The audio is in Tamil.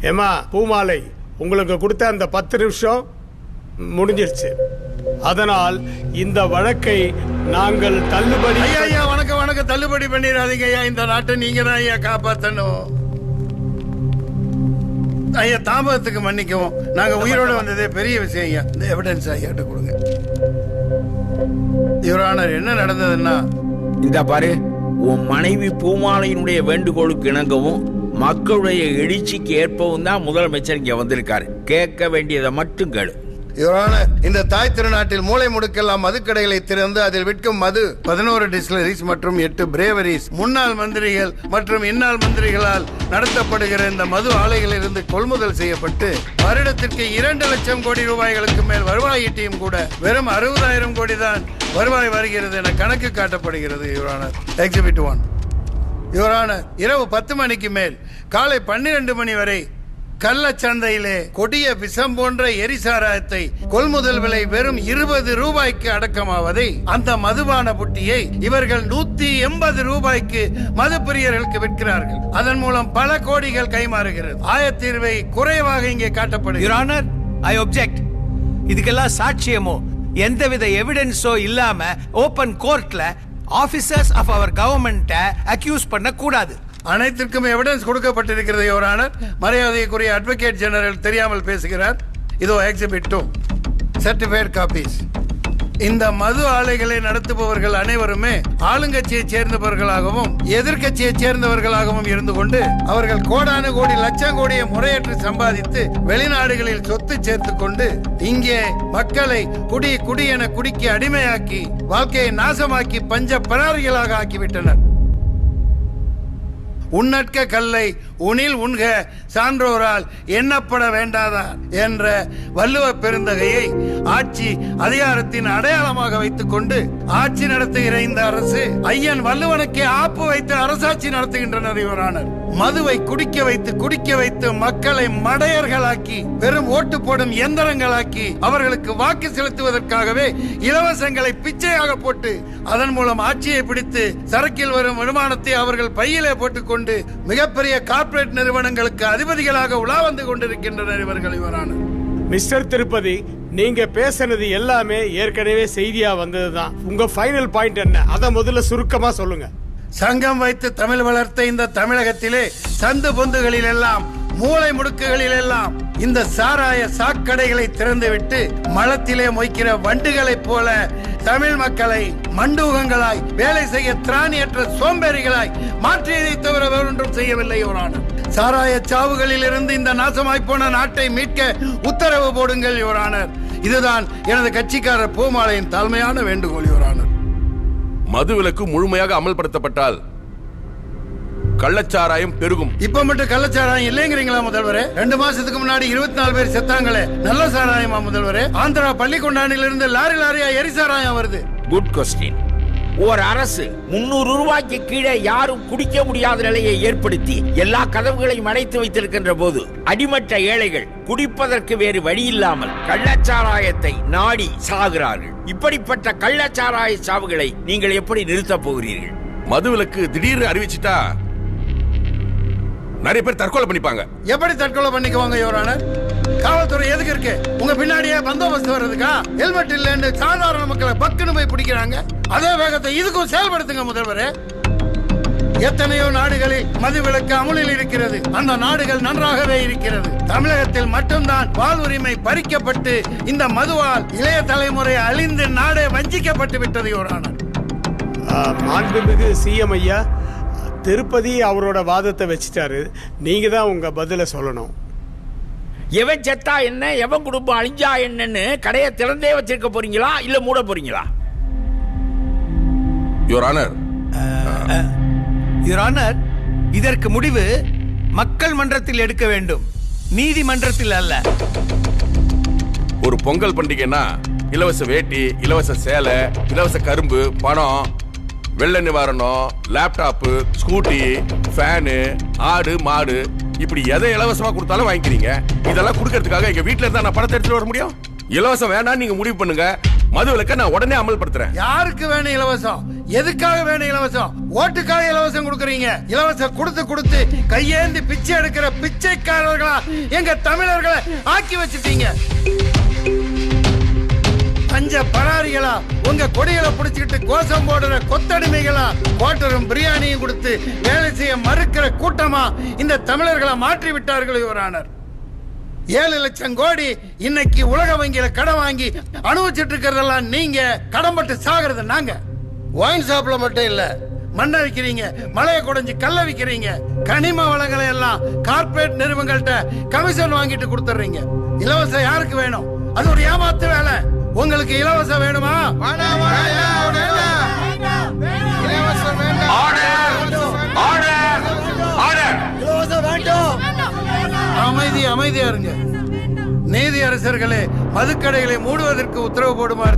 ஏமா பூமாலை, உங்களுக்கு கொடுத்த அந்த 10 நிமிஷம் முடிஞ்சிருச்சு. அதனால் இந்த வழக்கை நாங்கள் தள்ளுபடி. ஐயா வணக்கம் தள்ளுபடி பண்ணிடாதீங்க ஐயா. இந்த நாட்டை நீங்க தான் ஐயா காப்பாற்றணும். ஐயா தாமதத்துக்கு மன்னிக்கவும். நாங்க உயிரோட வந்ததே பெரிய விஷயம் ஐயா. இந்த எவிடன்ஸ் ஐயாட்ட கொடுங்க. யுவர் ஆனர், என்ன நடந்ததுன்னா, இந்த பாரு, உன் மனைவி பூமாலையினுடைய வேண்டுகோளுக்கு இணங்கவும் மக்களுடைய எழுச்சிக்கு ஏற்பவும் தான் முதலமைச்சர் இங்க வந்திருக்காரு. கேட்க வேண்டியதை மட்டும் கேளு. யுவர் ஆனர், இந்த தாய் திருநாட்டில் மூளை முடுக்கெல்லாம் மதுக்கடைகளை திறந்து அதில் விற்கும் மது 11 டிஸ்டிலரிஸ் மற்றும் 8 பிரேவரிஸ் முன்னாள் மந்திரிகள் மற்றும் இன்னாள் மந்திரிகளால் நடத்தப்படுகிற இந்த மது ஆலைகளிலிருந்து கொள்முதல் செய்யப்பட்டு வருடத்திற்கு 2 லட்சம் கோடி ரூபாய்களுக்கு மேல் வருவாய் ஈட்டியும் கூட வெறும் 60,000 கோடி தான் வருவாய் வருகிறது என கணக்கு காட்டப்படுகிறது. Your honour, exhibit 1. Your honour, இரவு 10 மணிக்கு மேல் காலை 12 மணி வரை கள்ளச்சந்தையிலே கொடிய விஷம் போன்ற எரிசாராயத்தை கொள்முதல் விலை வெறும் 20 ரூபாய்க்கு அடக்கமாவதை, அந்த மதுபான புட்டியை இவர்கள் 180 ரூபாய்க்கு மது பிரியர்களுக்கு விற்கிறார்கள். அதன் மூலம் பல கோடிகள் கைமாறுகிறது. ஆயத்தீர்வை குறைவாக இங்கே காட்டப்படுகிறது. Your honour, I object. இதுக்கெல்லாம் சாட்சியமோ எந்தவித எவிடன்ஸோ இல்லாம ஓபன் கோர்ட்ல ஆபீசர்ஸ் ஆஃப் அவர் கவர்மெண்ட்டை அக்யூஸ் பண்ண கூடாது. அனைத்திற்கும் எவிடன்ஸ் கொடுக்கப்பட்டிருக்கிறது யுவர் ஆனர். மரியாதைக்குரிய அட்வொகேட் ஜெனரல் தெரியாமல் பேசுகிறார். இதோ எக்ஸிபிட் 2, சர்டிஃபைட் காப்பீஸ். இந்த மது ஆலைகளை நடத்துபவர்கள் அனைவருமே ஆளுங்கட்சியை சேர்ந்தவர்களாகவும் எதிர்கட்சியை சேர்ந்தவர்களாகவும் இருந்து கொண்டு அவர்கள் கோடானு கோடி லட்சம் கோடியை முறையற்று சம்பாதித்து வெளிநாடுகளில் சொத்து சேர்த்து கொண்டு இங்கே மக்களை குடி என குடிக்கு அடிமையாக்கி வாழ்க்கையை நாசமாக்கி பஞ்ச பராரிகளாக ஆக்கிவிட்டனர். உன்னற்க கல்லை உனில் உண்க சான்றோரால் எண்ணப்பட வேண்டாதா என்ற வள்ளுவ பெருந்தகையை ஆட்சி அதிகாரத்தின் அடையாளமாக வைத்துக் கொண்டு ஆட்சி நடத்துகிற இந்த அரசு ஐயன் வள்ளுவனுக்கே ஆப்பு வைத்து அரசாட்சி நடத்துகின்றனர். இவரானர் மதுவை குடிக்க வைத்து மக்களை மடையர்களாக்கி வெறும் ஓட்டு போடும் எந்திரங்களாக்கி அவர்களுக்கு வாக்கு செலுத்துவதற்காகவே இலவசங்களை பிச்சையாக போட்டு அதன் மூலம் ஆட்சியை பிடித்து சரக்கில் வரும் வருமானத்தை அவர்கள் பையிலே போட்டுக்கொண்டு மிகப்பெரிய கார்ப்பரேட் நிறுவனங்களுக்கு அதிபதிகளாக உலா வந்து கொண்டிருக்கின்றனர் இவர்கள். இவரான மிஸ்டர் திருப்பதி, நீங்க பேசுனது எல்லாமே ஏற்கனவே செய்தியா வந்ததுதான். உங்க ஃபைனல் பாயிண்ட் என்ன? அத முதல்ல சுருக்கமா சொல்லுங்க. சங்கம் வைத்து தமிழ் வளர்த்த இந்த தமிழகத்திலே சந்து பொந்துகளில் எல்லாம் மூளை முடுக்குகளில் எல்லாம் இந்த சாராய சாக்கடைகளை திறந்துவிட்டு மலத்திலே மொய்க்கிற வண்டுகளைப் போல தமிழ் மக்களை மண்டூகங்களாய் வேலை செய்ய திராணியற்ற சோம்பேறிகளாய் மாற்றியதை தவிர வேறொன்றும் செய்யவில்லை. யுவரானர், சாராய சாவுகளில் இருந்து இந்த நாசமாய் போன நாட்டை மீட்க உத்தரவு போடுங்கள் யுவரானர். இதுதான் எனது கட்சிக்காரர் பூமாலையின் தாழ்மையான வேண்டுகோள். யுவரானர், மது விலக்கு முழுமையாக அமல்படுத்தப்பட்டால் கள்ளச்சாராயம் பெருகும். இப்ப மட்டும் கள்ளச்சாராயம் இல்லைங்கிறீங்களா முதல்வரே? 2 மாசத்துக்கு முன்னாடி 24 பேர் செத்தாங்களே, நல்ல சாராயமா முதல்வரே? ஆந்திரா பள்ளிக்கொண்டானிலிருந்து லாரியா எரிசாராயம் வருது. Good question. ஒரு அரசு 300 ரூபாய்க்கு கீழே யாரும் குடிக்க முடியாத நிலையை ஏற்படுத்தி எல்லா கதவுகளையும் அடைத்து வைத்திருக்கின்ற போது அடிமட்ட ஏழைகள் குடிப்பதற்கு வேறு வழி இல்லாமல் கள்ளச்சாராயத்தை நாடி சாகிறார்கள். இப்படிப்பட்ட கள்ளச்சாராய சாவுகளை நீங்கள் எப்படி நிறுத்தப் போகிறீர்கள்? மது விலக்கு திடீர்னு அறிவிச்சிட்டா நிறைய பேர் தற்கொலை பண்ணிப்பாங்க. எப்படி தற்கொலை பண்ணிக்குவாங்க யுவரானர்? காவல்துறை எதுக்கு இருக்கு? உங்க பின்னாடியே பந்தோபஸ்து வர்றதுக்கா? ஹெல்மெட் இல்லன்னு சாதாரண மக்களை பக்குன்னு போய் பிடிக்கிறாங்க. அதே வேகத்தை இதுக்கும் செயல்படுத்துங்க முதல்வரே. எத்தனையோ நாடுகளில் மது விலக்கு அமுலில் இருக்கிறது. அந்த நாடுகள் நன்றாகவே இருக்கிறது. தமிழகத்தில் மட்டும்தான் வாழ்வுரிமை பறிக்கப்பட்டு இந்த மதுவால் இளைய தலைமுறை அழிந்து நாடே வஞ்சிக்கப்பட்டு விட்டது. யுவரானர், மாண்புமிகு சிஎம் ஐயா, திருப்பதி அவரோட வாதத்தை வச்சுட்டாரு. நீங்க தான் உங்க பதில சொல்லணும். எவன் செத்தா என்ன, எவன் குடும்பம் அழிஞ்சா என்னன்னு கடையை திறந்தே வச்சிருக்க போறீங்களா இல்ல மூட போறீங்களா? யுவர் ஆனர், யுவர் ஆனர், இதற்கு முடிவு மக்கள் மன்றத்தில் எடுக்க வேண்டும், நீதிமன்றத்தில் அல்ல. ஒரு பொங்கல் பண்டிகைன்னா இலவச வேட்டி, இலவச சேலை, இலவச கரும்பு, பணம், வெள்ள நிவாரணம், லேப்டாப்பு, ஸ்கூட்டி, ஃபேனு, ஆடு மாடு, இப்படி எதை இலவசமா கொடுத்தாலும் வாங்கிக்கிறீங்க. இதெல்லாம் கொடுக்கறதுக்காக எங்க வீட்டுல இருந்தா நான் பணத்தை எடுத்துட்டு வர முடியும்? இலவசம் வேணாம், நீங்க முடிவு பண்ணுங்க. மது விலக்க நான் உடனே அமல்படுத்துறேன். யாருக்கு வேணும் இலவசம்? எதுக்காக வேணும் இலவசம்? ஓட்டுக்காக இலவசம் கொடுக்கறீங்க. இலவசம் கொடுத்து கையேந்தி பிச்சை எடுக்கிற பிச்சைக்காரர்களா எங்க தமிழர்களை ஆக்கி வச்சிட்டீங்க. பஞ்ச பராரிகளா உங்க கொடிகளை பிடிச்சிக்கிட்டு கோஷம் போடுற கொத்தடிமைகளா கோட்டரும் பிரியாணியும் கொடுத்து வேலை செய்ய மறுக்கிற கூட்டமா இந்த தமிழர்களை மாற்றி விட்டார்கள் யுவரானர். 7 லட்சம் கோடி இன்னைக்கு உலக வங்கியில கடன் வாங்கி அனுபவிச்சுட்டு இருக்கிறதெல்லாம் நீங்க, கடன்பட்டு சாகிறது நாங்க. ஒயின் ஷாப்ல மட்டும் இல்ல, மண்ணை விக்கிறீங்க, மலையை குடைஞ்சு கல்ல விக்கிறீங்க, கனிம வளங்களை எல்லாம் கார்பரேட் நிறுவனங்கள்ட்ட கமிஷன் வாங்கிட்டு கொடுத்துறீங்க. இலவசம் யாருக்கு வேணும்? அது ஒரு ஏமாத்து வேலை. உங்களுக்கு இலவசம் வேணுமா? அமைதியா இருங்க. நீதி அரசர்களே, மதுக்கடைகளை மூடுவதற்கு உத்தரவு போடுமாறு